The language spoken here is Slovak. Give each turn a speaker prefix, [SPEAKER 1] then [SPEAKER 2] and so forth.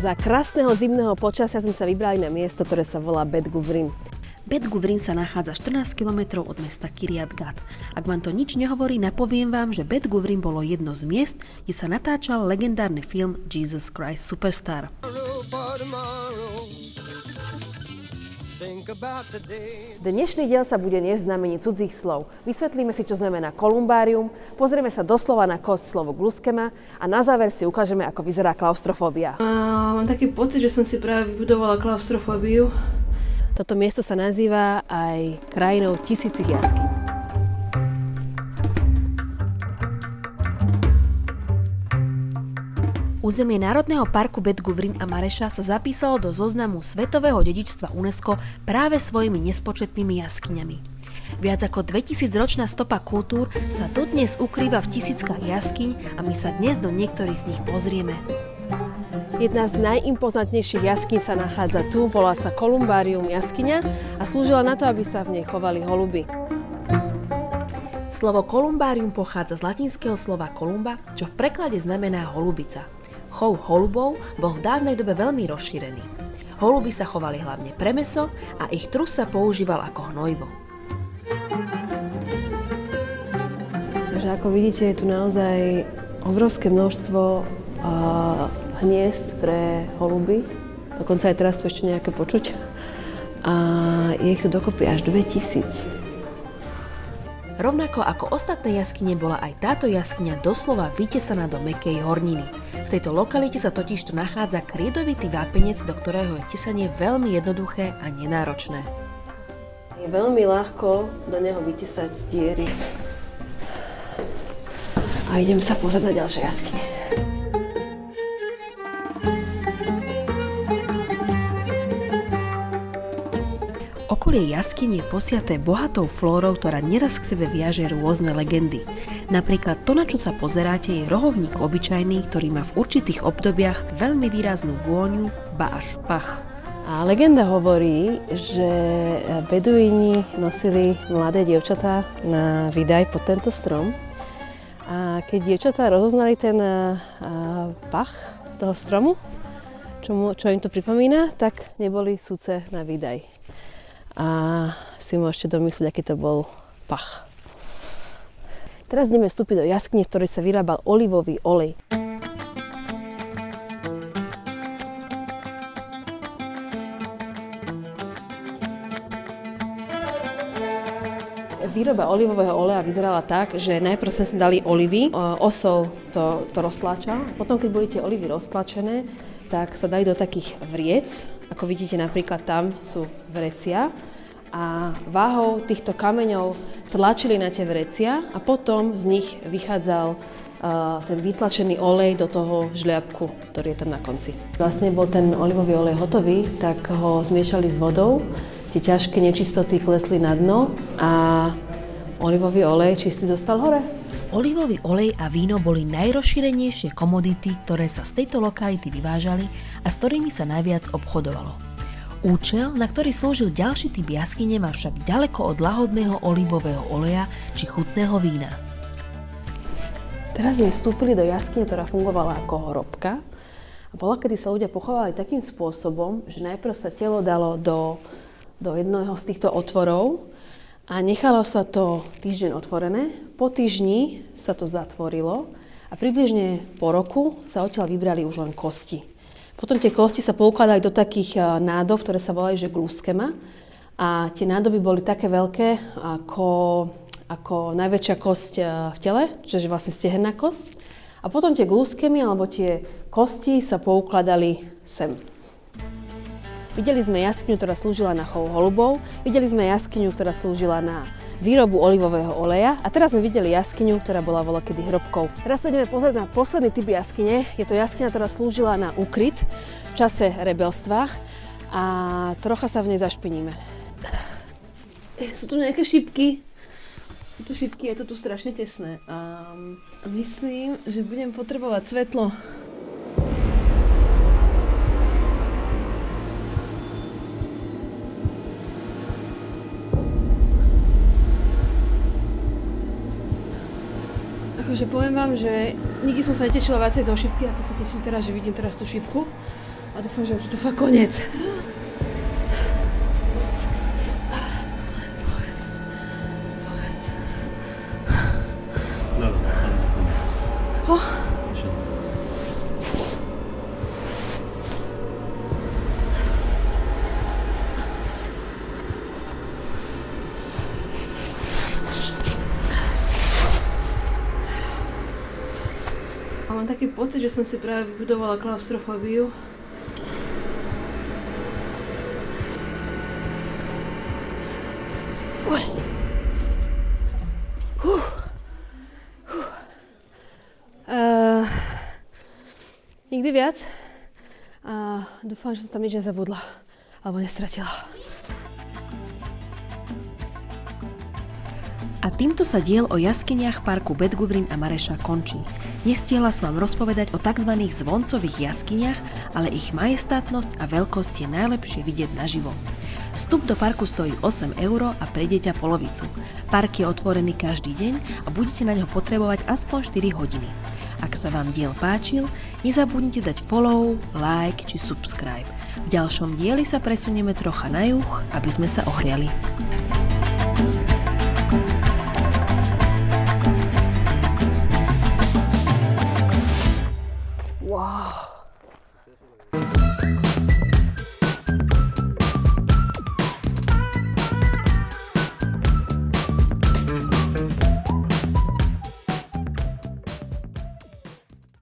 [SPEAKER 1] Za krásneho zimného počasia sme sa vybrali na miesto, ktoré sa volá Bet Guvrin.
[SPEAKER 2] Bet Guvrin sa nachádza 14 km od mesta Kiryat Gat. Ak vám to nič nehovorí, napoviem vám, že Bet Guvrin bolo jedno z miest, kde sa natáčal legendárny film Jesus Christ Superstar.
[SPEAKER 1] Dnešný diel sa bude niesť znamení cudzích slov. Vysvetlíme si, čo znamená kolumbárium, pozrieme sa doslova na kosť slovo gluskema a na záver si ukážeme, ako vyzerá klaustrofóbia.
[SPEAKER 3] Mám taký pocit, že som si práve vybudovala klaustrofóbiu.
[SPEAKER 1] Toto miesto sa nazýva aj krajinou tisícich jaskyň.
[SPEAKER 2] Územie Národného parku Bet Guvrin a Mareša sa zapísalo do zoznamu Svetového dedičstva UNESCO práve svojimi nespočetnými jaskyňami. Viac ako 2000-ročná stopa kultúr sa dodnes ukrýva v tisíckach jaskyň a my sa dnes do niektorých z nich pozrieme.
[SPEAKER 1] Jedna z najimpozantnejších jaskyň sa nachádza tu, volá sa Kolumbárium jaskyňa a slúžila na to, aby sa v nej chovali holuby.
[SPEAKER 2] Slovo kolumbárium pochádza z latinského slova kolumba, čo v preklade znamená holubica. Chov holubov bol v dávnej dobe veľmi rozšírený. Holuby sa chovali hlavne pre mäso a ich trus sa používal ako hnojivo.
[SPEAKER 1] Takže ako vidíte, je tu naozaj obrovské množstvo hniezd pre holuby. Dokonca aj teraz tu ešte nejaké počuť. A je ich tu dokopy až 2000.
[SPEAKER 2] Rovnako ako ostatné jaskyne bola aj táto jaskyňa doslova vytesaná do mäkkej horniny. V tejto lokalite sa totižto nachádza kriedovitý vápenec, do ktorého je tesanie veľmi jednoduché a nenáročné.
[SPEAKER 1] Je veľmi ľahko do neho vytesať diery. A idem sa pozrieť na ďalšie jaskyne.
[SPEAKER 2] Okolie jaskyň je posiaté bohatou flórou, ktorá neraz k sebe viaže rôzne legendy. Napríklad to, na čo sa pozeráte, je rohovník obyčajný, ktorý má v určitých obdobiach veľmi výraznú vôňu, ba až pach.
[SPEAKER 1] A legenda hovorí, že beduíni nosili mladé dievčatá na výdaj pod tento strom. A keď dievčatá rozoznali ten pach toho stromu, čo im to pripomína, tak neboli súce na výdaj. A si môžete domyslieť, aký to bol pach. Teraz ideme vstúpiť do jaskyne, v ktorej sa vyrábal olivový olej. Výroba olivového oleja vyzerala tak, že najprv sme si dali olivy, osol to roztláča, potom keď budete olivy roztlačené, tak sa dajú do takých vriec, ako vidíte napríklad tam sú vrecia a váhou týchto kameňov tlačili na tie vrecia a potom z nich vychádzal ten vytlačený olej do toho žliabku, ktorý je tam na konci. Vlastne bol ten olivový olej hotový, tak ho zmiešali s vodou, tie ťažké nečistoty klesli na dno a olivový olej čistý zostal hore.
[SPEAKER 2] Olivový olej a víno boli najrozšírenejšie komodity, ktoré sa z tejto lokality vyvážali a s ktorými sa najviac obchodovalo. Účel, na ktorý slúžil ďalší typ jaskyne, má však ďaleko od lahodného olivového oleja či chutného vína.
[SPEAKER 1] Teraz sme vstúpili do jaskyne, ktorá fungovala ako hrobka. A bola, kedy sa ľudia pochovali takým spôsobom, že najprv sa telo dalo do jedného z týchto otvorov a nechalo sa to týždeň otvorené. Po týždni sa to zatvorilo a približne po roku sa odtiaľ vybrali už len kosti. Potom tie kosti sa poukladali do takých nádob, ktoré sa volali že gluskema. A tie nádoby boli také veľké ako najväčšia kosť v tele, čiže vlastne stehenná kosť. A potom tie gluskemy alebo tie kosti sa poukladali sem. Videli sme jaskyňu, ktorá slúžila na chov holubov, videli sme jaskyňu, ktorá slúžila na výrobu olivového oleja a teraz sme videli jaskyňu, ktorá bola voľakedy hrobkou. Teraz sa ideme pozrieť na posledný typ jaskyne. Je to jaskyňa, ktorá slúžila na úkryt v čase rebelstva a trocha sa v nej zašpiníme. Sú tu nejaké šípky. Sú tu šípky, je to tu strašne tesné. A myslím, že budem potrebovať svetlo. Akože poviem vám, že nikdy som sa netešila viacej zo šípky, ako sa teším teraz, že vidím teraz tú šípku. A dúfam, že už je to fakt koniec.
[SPEAKER 3] A mám taký pocit, že som si práve vybudovala klaustrofóbiu.
[SPEAKER 1] Nikdy viac. A dúfam, že som tam nič nezabudla. Alebo nestratila.
[SPEAKER 2] A týmto sa diel o jaskyniach parku Bad Gudrun a Mareša končí. Nestihla som vám rozpovedať o tzv. Zvoncových jaskyniach, ale ich majestátnosť a veľkosť je najlepšie vidieť naživo. Vstup do parku stojí 8 € a pre dieťa polovicu. Park je otvorený každý deň a budete na ňo potrebovať aspoň 4 hodiny. Ak sa vám diel páčil, nezabudnite dať follow, like či subscribe. V ďalšom dieli sa presunieme trocha na juh, aby sme sa ohriali.
[SPEAKER 1] Wow.